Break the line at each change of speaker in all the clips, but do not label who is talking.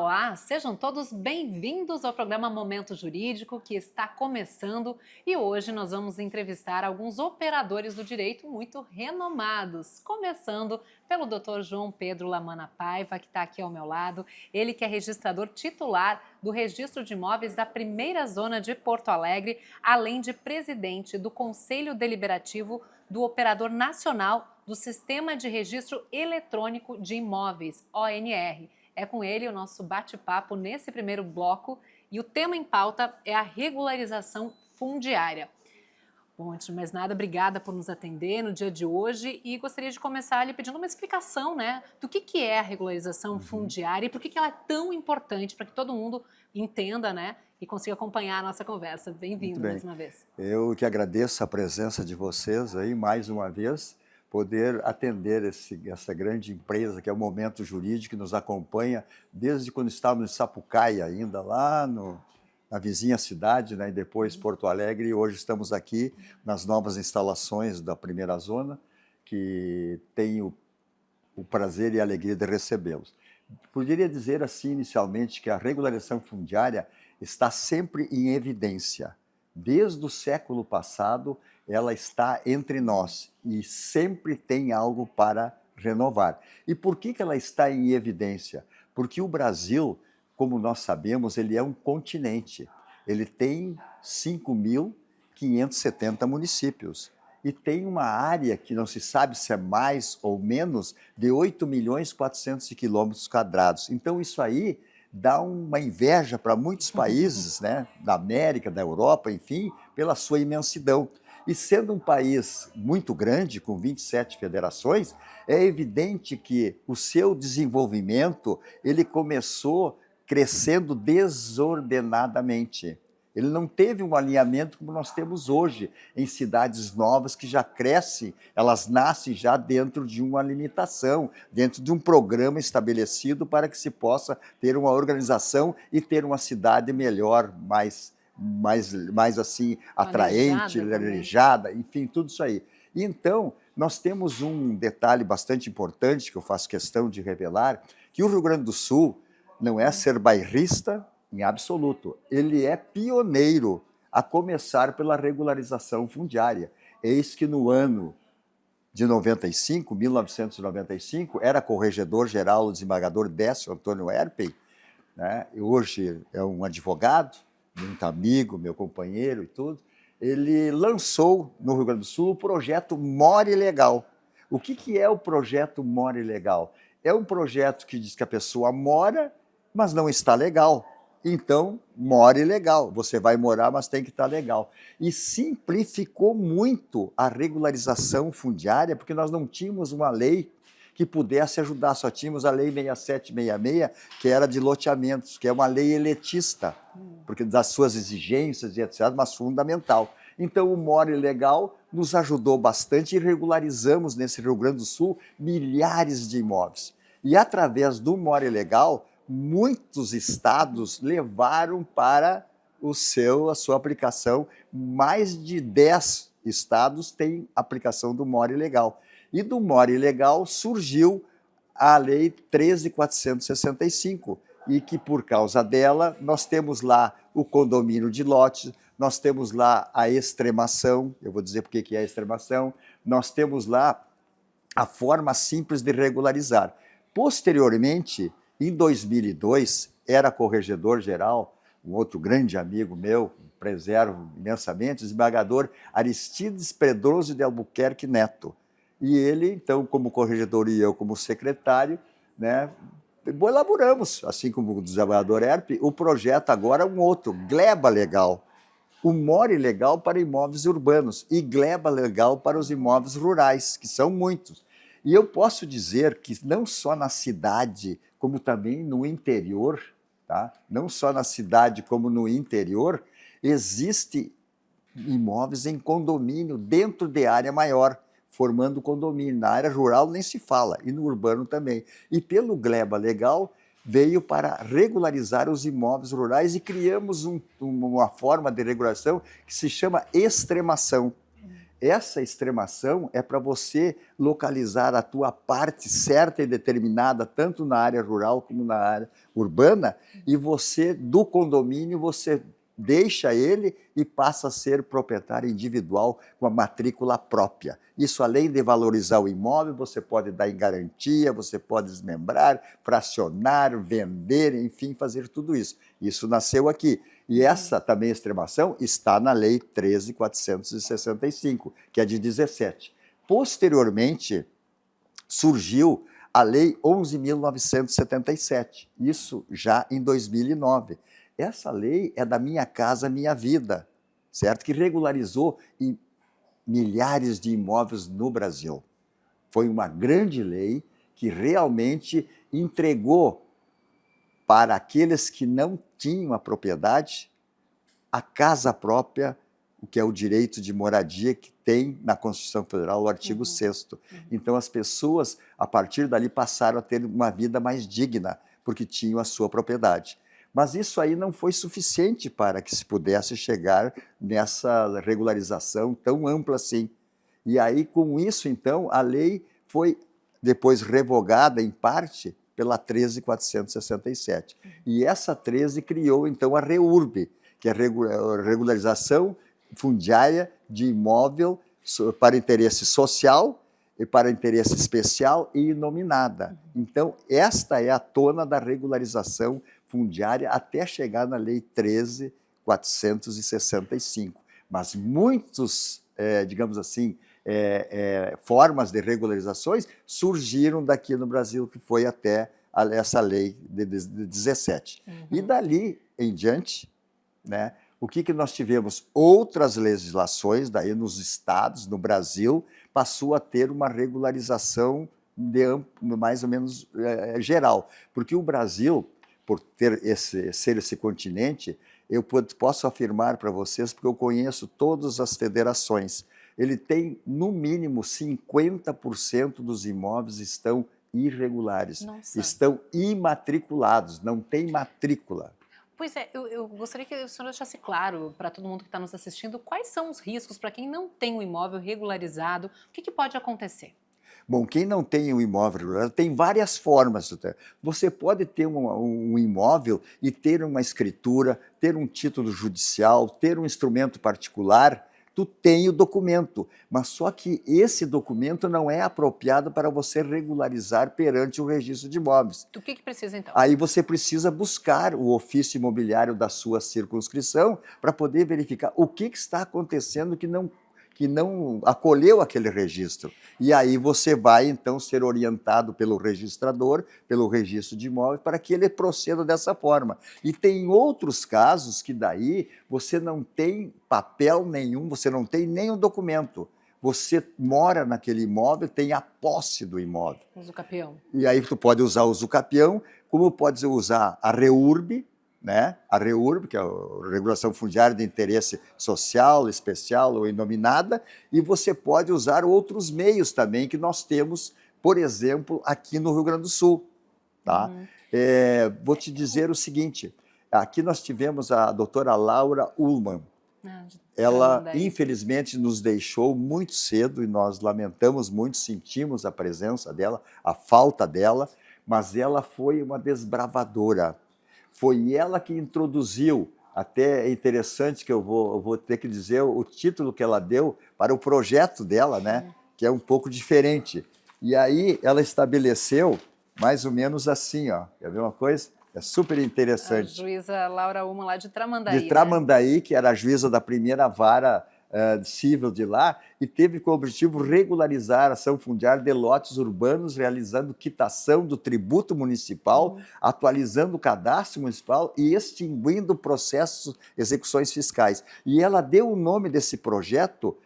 Olá, sejam todos bem-vindos ao programa Momento Jurídico, que está começando, e hoje nós vamos entrevistar alguns operadores do direito muito renomados, começando pelo Dr. João Pedro Lamana Paiva, que está aqui ao meu lado, ele que é registrador titular do Registro de Imóveis da Primeira Zona de Porto Alegre, além de presidente do Conselho Deliberativo do Operador Nacional do Sistema de Registro Eletrônico de Imóveis, ONR. É com ele o nosso bate-papo nesse primeiro bloco e o tema em pauta é a regularização fundiária. Bom, antes de mais nada, obrigada por nos atender no dia de hoje e gostaria de começar lhe pedindo uma explicação, do que é a regularização fundiária e por que ela é tão importante para que todo mundo entenda, e consiga acompanhar a nossa conversa. Bem-vindo mais uma vez.
Eu que agradeço a presença de vocês aí mais uma vez, poder atender essa grande empresa que é o Momento Jurídico, que nos acompanha desde quando estávamos em Sapucaia ainda, lá na vizinha cidade, e depois Porto Alegre, e hoje estamos aqui nas novas instalações da Primeira Zona, que tenho o prazer e a alegria de recebê-los. Poderia dizer assim inicialmente que a regularização fundiária está sempre em evidência. Desde o século passado, ela está entre nós e sempre tem algo para renovar. E por que ela está em evidência? Porque o Brasil, como nós sabemos, ele é um continente. Ele tem 5.570 municípios e tem uma área que não se sabe se é mais ou menos de 8.400.000 quilômetros quadrados. Então isso aí dá uma inveja para muitos países, da América, da Europa, enfim, pela sua imensidão. E sendo um país muito grande, com 27 federações, é evidente que o seu desenvolvimento ele começou crescendo desordenadamente. Ele não teve um alinhamento como nós temos hoje, em cidades novas que já crescem, elas nascem já dentro de uma limitação, dentro de um programa estabelecido para que se possa ter uma organização e ter uma cidade melhor, mais assim, atraente, arejada, enfim, tudo isso aí. E então, nós temos um detalhe bastante importante que eu faço questão de revelar, que o Rio Grande do Sul não é ser bairrista, em absoluto. Ele é pioneiro, a começar pela regularização fundiária. Eis que no ano de 1995, era corregedor-geral o desembargador Décio Antônio Erpen, e hoje é um advogado, muito amigo, meu companheiro e tudo. Ele lançou no Rio Grande do Sul o projeto More Legal. O que é o projeto More Legal? É um projeto que diz que a pessoa mora, mas não está legal. Então, more legal. Você vai morar, mas tem que estar legal. E simplificou muito a regularização fundiária, porque nós não tínhamos uma lei que pudesse ajudar, só tínhamos a Lei 6766, que era de loteamentos, que é uma lei eletista, porque das suas exigências e etc., mas fundamental. Então, o More Legal nos ajudou bastante e regularizamos nesse Rio Grande do Sul milhares de imóveis. E através do More Legal, muitos estados levaram para a sua aplicação, mais de 10 estados têm aplicação do More Legal. E do More Legal surgiu a Lei 13.465, e que por causa dela nós temos lá o condomínio de lotes, nós temos lá a extremação, eu vou dizer por que é a extremação, nós temos lá a forma simples de regularizar. Posteriormente, em 2002, era corregedor-geral, um outro grande amigo meu, preservo imensamente, o desembargador Aristides Pedroso de Albuquerque Neto. E ele, então, como corregedor e eu como secretário, elaboramos, assim como o desembargador Erpen, o projeto agora um outro, Gleba Legal. O More Legal para imóveis urbanos e Gleba Legal para os imóveis rurais, que são muitos. E eu posso dizer que não só na cidade, como também no interior, não só na cidade como no interior, existe imóveis em condomínio dentro de área maior, formando condomínio. Na área rural nem se fala, e no urbano também. E pelo Gleba Legal veio para regularizar os imóveis rurais e criamos uma forma de regulação que se chama extremação. essa extremação é para você localizar a tua parte certa e determinada, tanto na área rural como na área urbana, e você, do condomínio, você deixa ele e passa a ser proprietário individual com a matrícula própria. Isso, além de valorizar o imóvel, você pode dar em garantia, você pode desmembrar, fracionar, vender, enfim, fazer tudo isso. Isso nasceu aqui. E essa também extremação está na Lei 13.465, que é de 17. Posteriormente, surgiu a Lei 11.977, isso já em 2009. Essa lei é da Minha Casa Minha Vida, certo? Que regularizou milhares de imóveis no Brasil. Foi uma grande lei que realmente entregou para aqueles que não tinham a propriedade a casa própria, o que é o direito de moradia que tem na Constituição Federal, o artigo 6º. Então as pessoas, a partir dali, passaram a ter uma vida mais digna, porque tinham a sua propriedade. Mas isso aí não foi suficiente para que se pudesse chegar nessa regularização tão ampla assim. E aí, com isso, então, a lei foi depois revogada, em parte, pela 13.467. E essa 13 criou, então, a REURB, que é a regularização fundiária de imóvel para interesse social, e para interesse especial e inominada. Então, esta é a tona da regularização fundiária até chegar na Lei 13.465. Mas muitos, digamos assim, formas de regularizações surgiram daqui no Brasil, que foi até essa lei de 17. E dali em diante, né, o que nós tivemos? Outras legislações, daí nos estados, no Brasil, passou a ter uma regularização mais ou menos geral. Porque o Brasil, por ser esse continente, eu posso afirmar para vocês, porque eu conheço todas as federações, ele tem, no mínimo, 50% dos imóveis estão irregulares, estão imatriculados, não tem matrícula.
Pois é, eu gostaria que o senhor deixasse claro para todo mundo que está nos assistindo quais são os riscos para quem não tem um imóvel regularizado, o que pode acontecer?
Bom, quem não tem um imóvel regularizado tem várias formas. Você pode ter um imóvel e ter uma escritura, ter um título judicial, ter um instrumento particular. Tu tem o documento, mas só que esse documento não é apropriado para você regularizar perante o registro de imóveis.
O que precisa então?
Aí você precisa buscar o ofício imobiliário da sua circunscrição para poder verificar o que está acontecendo que não acolheu aquele registro. E aí você vai, então, ser orientado pelo registrador, pelo registro de imóveis, para que ele proceda dessa forma. E tem outros casos que daí você não tem papel nenhum, você não tem nenhum documento. Você mora naquele imóvel, tem a posse do imóvel.
Usucapião.
E aí tu pode usar o usucapião, como pode usar a REURB, né? A REURB, que é a Regulação Fundiária de Interesse Social, Especial ou Inominada, e você pode usar outros meios também que nós temos, por exemplo, aqui no Rio Grande do Sul. Tá? Vou te dizer o seguinte, aqui nós tivemos a doutora Laura Ullmann. Ela, infelizmente, nos deixou muito cedo e nós lamentamos muito, sentimos a presença dela, a falta dela, mas ela foi uma desbravadora. Foi ela que introduziu, até é interessante que eu vou ter que dizer o título que ela deu para o projeto dela, né? Que é um pouco diferente. E aí ela estabeleceu mais ou menos assim, ó. Quer ver uma coisa? É super interessante.
A juíza Laura Ullmann, lá de Tramandaí.
De Tramandaí, né? Que era a juíza da primeira vara civil de lá, e teve como objetivo regularizar a ação fundiária de lotes urbanos, realizando quitação do tributo municipal, atualizando o cadastro municipal e extinguindo processos, execuções fiscais. E ela deu o nome desse projeto,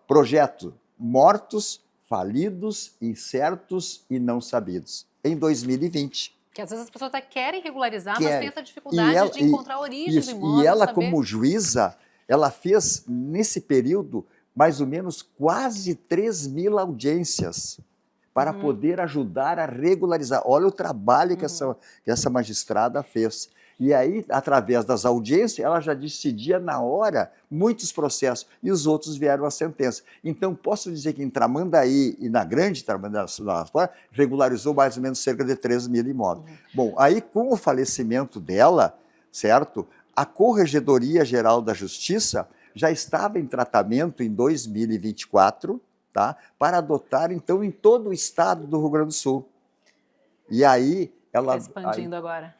Projeto Mortos, Falidos, Incertos e Não Sabidos, em 2020.
Que às vezes as pessoas até querem regularizar, mas tem essa dificuldade de encontrar a origem do imóvel.
E ela, como juíza, ela fez, nesse período, mais ou menos quase 3.000 audiências para poder ajudar a regularizar. Olha o trabalho que essa magistrada fez. E aí, através das audiências, ela já decidia na hora muitos processos, e os outros vieram a sentença. Então, posso dizer que em Tramandaí e na Grande Tramandaí, regularizou mais ou menos cerca de 3 mil imóveis. Bom, aí com o falecimento dela, certo? A Corregedoria Geral da Justiça já estava em tratamento em 2024, tá? Para adotar, então, em todo o estado do Rio Grande do Sul. E aí ela
expandindo agora.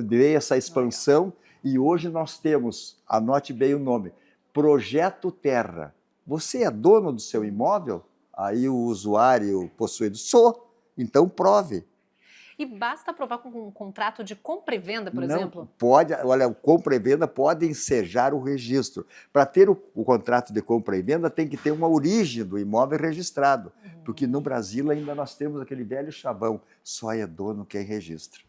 Veio essa expansão e hoje nós temos, anote bem o nome, Projeto Terra. Você é dono do seu imóvel? Aí o usuário possuído, sou, então prove.
E basta provar com um contrato de compra e venda, por
Não
exemplo?
pode, olha, o compra e venda pode ensejar o registro. Para ter o contrato de compra e venda, tem que ter uma origem do imóvel registrado. Porque no Brasil ainda nós temos aquele velho chavão, só é dono quem registra.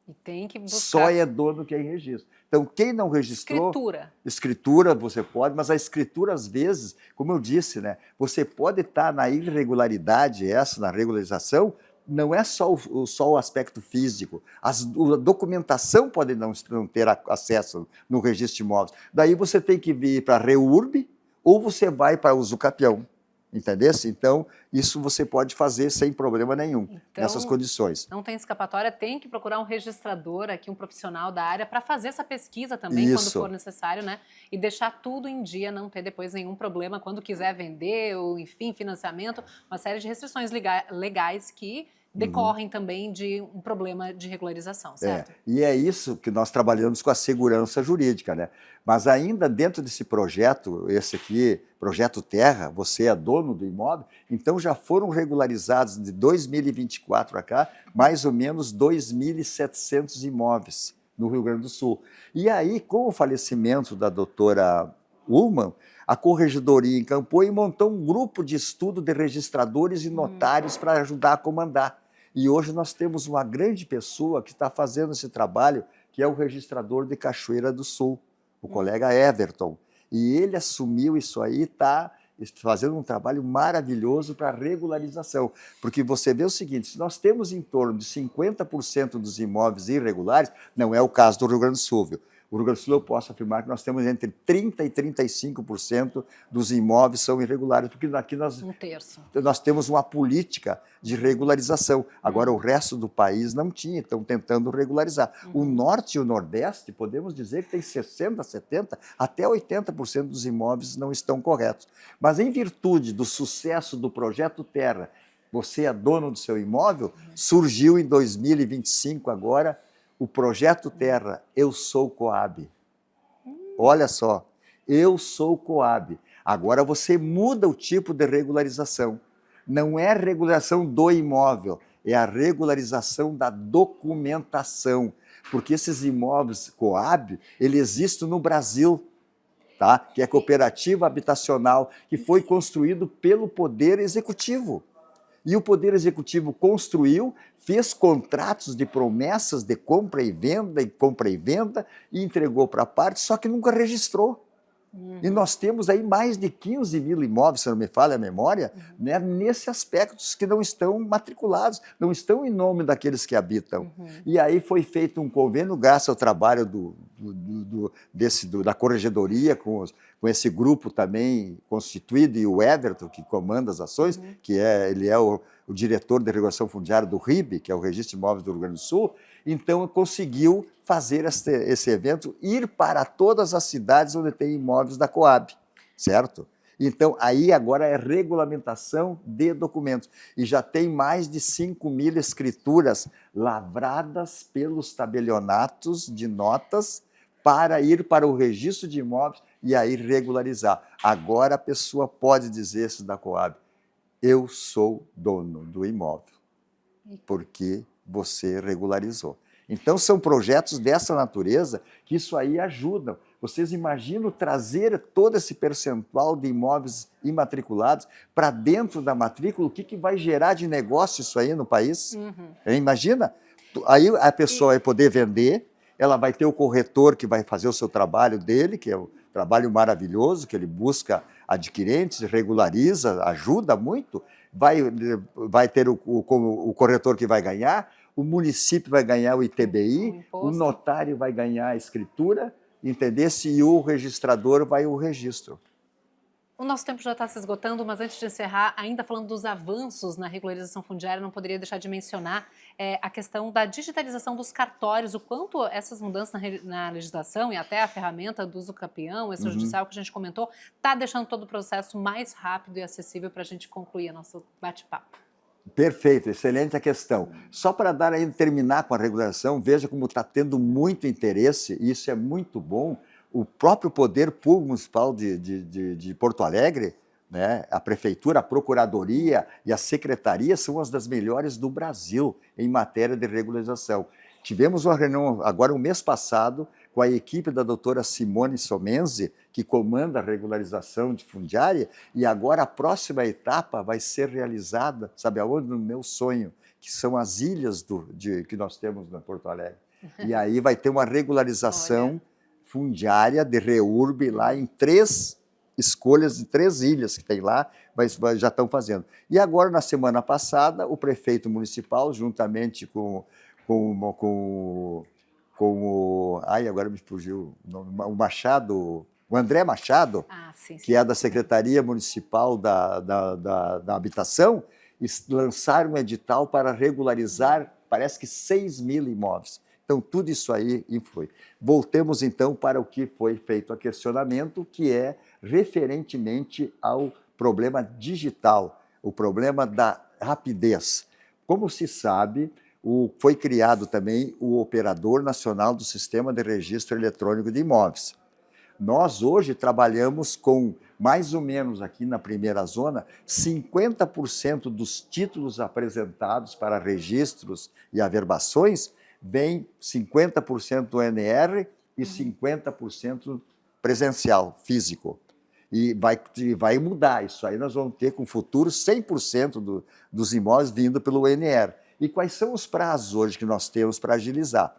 E tem que buscar.
Só é dono quem registra. Então, quem não registrou...
Escritura.
Escritura você pode, mas a escritura, às vezes, como eu disse, né, você pode estar na irregularidade, na regularização, não é só o aspecto físico, a documentação pode não ter acesso no registro de imóveis. Daí você tem que vir para a REURB ou você vai para o Usucapião, entendeu? Então, isso você pode fazer sem problema nenhum, nessas condições.
Não tem escapatória, tem que procurar um registrador aqui, um profissional da área, para fazer essa pesquisa também, quando for necessário, né? E deixar tudo em dia, não ter depois nenhum problema quando quiser vender, ou enfim, financiamento, uma série de restrições legais que decorrem também de um problema de regularização, certo?
E é isso que nós trabalhamos com a segurança jurídica, né? Mas ainda dentro desse projeto, esse aqui, Projeto Terra, você é dono do imóvel, então já foram regularizados de 2024 a cá, mais ou menos 2.700 imóveis no Rio Grande do Sul. E aí, com o falecimento da doutora Ullmann, a Corregedoria encampou e montou um grupo de estudo de registradores e notários para ajudar a comandar. E hoje nós temos uma grande pessoa que está fazendo esse trabalho, que é o registrador de Cachoeira do Sul, o colega Everton. E ele assumiu isso aí, está fazendo um trabalho maravilhoso para regularização. Porque você vê o seguinte, se nós temos em torno de 50% dos imóveis irregulares, não é o caso do Rio Grande do Sul, viu? O Rio Grande do Sul, eu posso afirmar que nós temos entre 30% e 35% dos imóveis são irregulares, porque aqui nós temos uma política de regularização. Agora, o resto do país não tinha, estão tentando regularizar. O Norte e o Nordeste, podemos dizer que tem 60%, 70%, até 80% dos imóveis não estão corretos. Mas, em virtude do sucesso do Projeto Terra, você é dono do seu imóvel, surgiu em 2025 agora, o Projeto Terra, Eu Sou Coab. Olha só, Eu Sou Coab. Agora você muda o tipo de regularização. Não é a regularização do imóvel, é a regularização da documentação. Porque esses imóveis Coab, ele existe no Brasil, tá? Que é cooperativa habitacional, que foi construído pelo Poder Executivo. E o Poder Executivo construiu, fez contratos de promessas de compra e venda, e entregou para a parte, só que nunca registrou. E nós temos aí mais de 15 mil imóveis, se não me falha a memória, né, nesse aspecto que não estão matriculados, não estão em nome daqueles que habitam. E aí foi feito um convênio, graças ao trabalho da Corregedoria, com esse grupo também constituído, e o Everton, que comanda as ações, ele é o diretor de regulação fundiária do RIB, que é o Registro de Imóveis do Rio Grande do Sul. Então, conseguiu fazer esse evento, ir para todas as cidades onde tem imóveis da Coab, certo? Então, aí agora é regulamentação de documentos. E já tem mais de 5 mil escrituras lavradas pelos tabelionatos de notas para ir para o registro de imóveis e aí regularizar. Agora a pessoa pode dizer isso da Coab, eu sou dono do imóvel, porque você regularizou. Então, são projetos dessa natureza que isso aí ajudam. Vocês imaginam trazer todo esse percentual de imóveis imatriculados para dentro da matrícula? O que vai gerar de negócio isso aí no país? Imagina? Aí a pessoa vai poder vender, ela vai ter o corretor que vai fazer o seu trabalho dele, que é um trabalho maravilhoso, que ele busca adquirentes, regulariza, ajuda muito, vai ter o corretor que vai ganhar, o município vai ganhar o ITBI, o
imposto.
notário vai ganhar a escritura, entendesse? E o registrador vai o registro.
O nosso tempo já está se esgotando, mas antes de encerrar, ainda falando dos avanços na regularização fundiária, não poderia deixar de mencionar a questão da digitalização dos cartórios, o quanto essas mudanças na legislação e até a ferramenta do uso campeão, extrajudicial que a gente comentou, está deixando todo o processo mais rápido e acessível para a gente concluir nosso bate-papo.
Perfeito, excelente a questão. Só para terminar com a regularização, veja como está tendo muito interesse, e isso é muito bom. O próprio Poder Público Municipal de Porto Alegre, né, a Prefeitura, a Procuradoria e a Secretaria são as das melhores do Brasil em matéria de regularização. Tivemos uma reunião agora, o mês passado, com a equipe da doutora Simone Somenzi, que comanda a regularização de fundiária, e agora a próxima etapa vai ser realizada, sabe aonde? No meu sonho, que são as ilhas que nós temos na Porto Alegre. E aí vai ter uma regularização fundiária de REURB lá em 3 escolhas de 3 ilhas que tem lá, mas já estão fazendo. E agora, na semana passada, o prefeito municipal, juntamente com o... Ai, agora me fugiu o Machado, o André Machado, que é da Secretaria Municipal da Habitação, lançaram um edital para regularizar, parece que 6.000 imóveis. Então, tudo isso aí influi. Voltemos, então, para o que foi feito a questionamento, que é referentemente ao problema digital, o problema da rapidez. Como se sabe, foi criado também o Operador Nacional do Sistema de Registro Eletrônico de Imóveis. Nós, hoje, trabalhamos com, mais ou menos aqui na primeira zona, 50% dos títulos apresentados para registros e averbações vem 50% do NR e 50% presencial, físico. E vai mudar isso aí, nós vamos ter com o futuro 100% dos imóveis vindo pelo NR. E quais são os prazos hoje que nós temos para agilizar?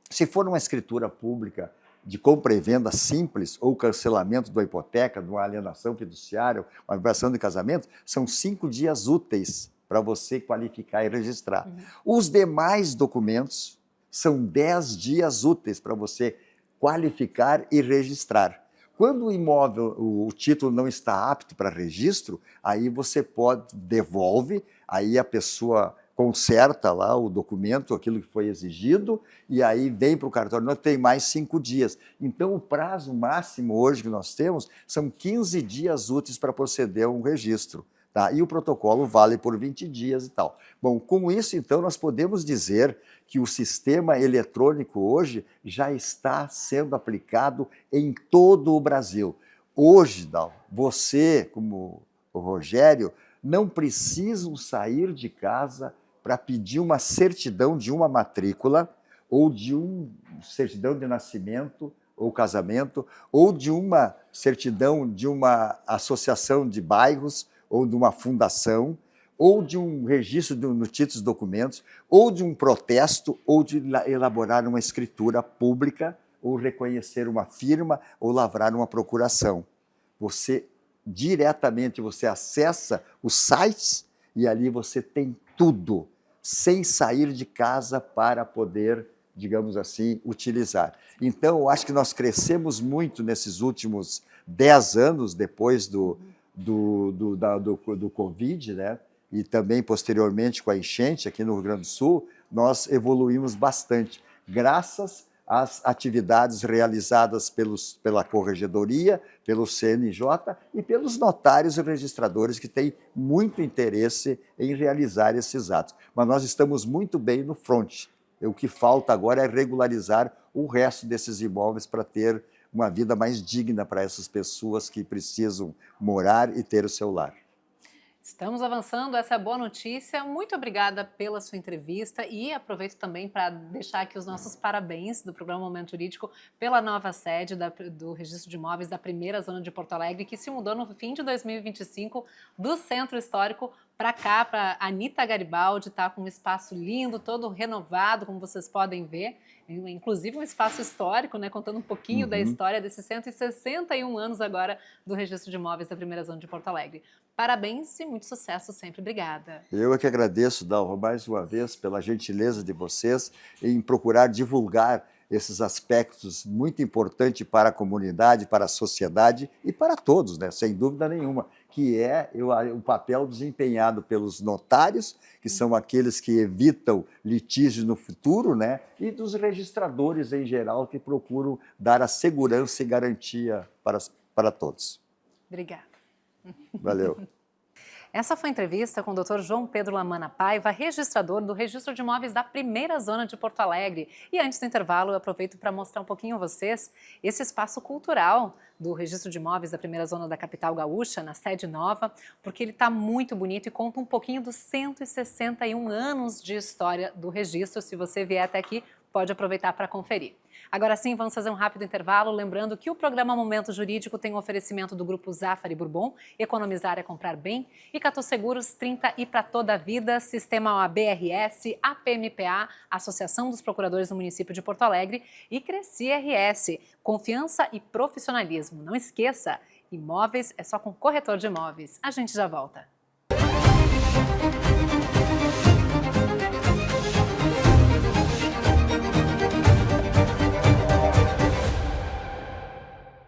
Se for uma escritura pública de compra e venda simples ou cancelamento da hipoteca, de uma alienação fiduciária, uma averbação de casamento, são 5 dias úteis para você qualificar e registrar. Os demais documentos são 10 dias úteis para você qualificar e registrar. Quando o imóvel, o título não está apto para registro, aí você devolve, aí a pessoa conserta lá o documento, aquilo que foi exigido, e aí vem para o cartório, não tem mais 5 dias. Então, o prazo máximo hoje que nós temos são 15 dias úteis para proceder a um registro. Tá? E o protocolo vale por 20 dias e tal. Bom, com isso, então, nós podemos dizer que o sistema eletrônico hoje já está sendo aplicado em todo o Brasil. Hoje, você, como o Rogério, não precisam sair de casa para pedir uma certidão de uma matrícula ou de uma certidão de nascimento ou casamento ou de uma certidão de uma associação de bairros ou de uma fundação, ou de um registro no título dos documentos, ou de um protesto, ou de elaborar uma escritura pública, ou reconhecer uma firma, ou lavrar uma procuração. Você, diretamente, você acessa os sites e ali você tem tudo, sem sair de casa para poder, digamos assim, utilizar. Então, eu acho que nós crescemos muito nesses últimos 10 anos, depois do Covid, né? E também posteriormente com a enchente aqui no Rio Grande do Sul, nós evoluímos bastante, graças às atividades realizadas pela Corregedoria, pelo CNJ e pelos notários e registradores que têm muito interesse em realizar esses atos. Mas nós estamos muito bem no front. O que falta agora é regularizar o resto desses imóveis para ter uma vida mais digna para essas pessoas que precisam morar e ter o seu lar.
Estamos avançando, essa é a boa notícia. Muito obrigada pela sua entrevista e aproveito também para deixar aqui os nossos parabéns do programa Momento Jurídico pela nova sede do Registro de Imóveis da primeira zona de Porto Alegre, que se mudou no fim de 2025 do Centro Histórico para cá, para Anita Garibaldi, tá com um espaço lindo, todo renovado, como vocês podem ver. inclusive um espaço histórico, né, contando um pouquinho da história desses 161 anos agora do Registro de Imóveis da Primeira Zona de Porto Alegre. Parabéns e muito sucesso sempre. Obrigada.
Eu é que agradeço, Dalva, mais uma vez pela gentileza de vocês em procurar divulgar esses aspectos muito importantes para a comunidade, para a sociedade e para todos, né? Sem dúvida nenhuma, que é o papel desempenhado pelos notários, que são aqueles que evitam litígios no futuro, né? E dos registradores em geral, que procuram dar a segurança e garantia para todos.
Obrigada.
Valeu.
Essa foi a entrevista com o Dr. João Pedro Lamana Paiva, registrador do Registro de Imóveis da Primeira Zona de Porto Alegre. E antes do intervalo, eu aproveito para mostrar um pouquinho a vocês esse espaço cultural do Registro de Imóveis da Primeira Zona da capital gaúcha, na sede nova, porque ele está muito bonito e conta um pouquinho dos 161 anos de história do registro. Se você vier até aqui, pode aproveitar para conferir. Agora sim, vamos fazer um rápido intervalo, lembrando que o programa Momento Jurídico tem um oferecimento do Grupo Zafari Bourbon, Economizar é Comprar Bem, e Catu Seguros, 30 e para toda a vida, Sistema OAB-RS, APMPA, Associação dos Procuradores do Município de Porto Alegre, e Cresci RS, confiança e profissionalismo. Não esqueça, imóveis é só com corretor de imóveis. A gente já volta.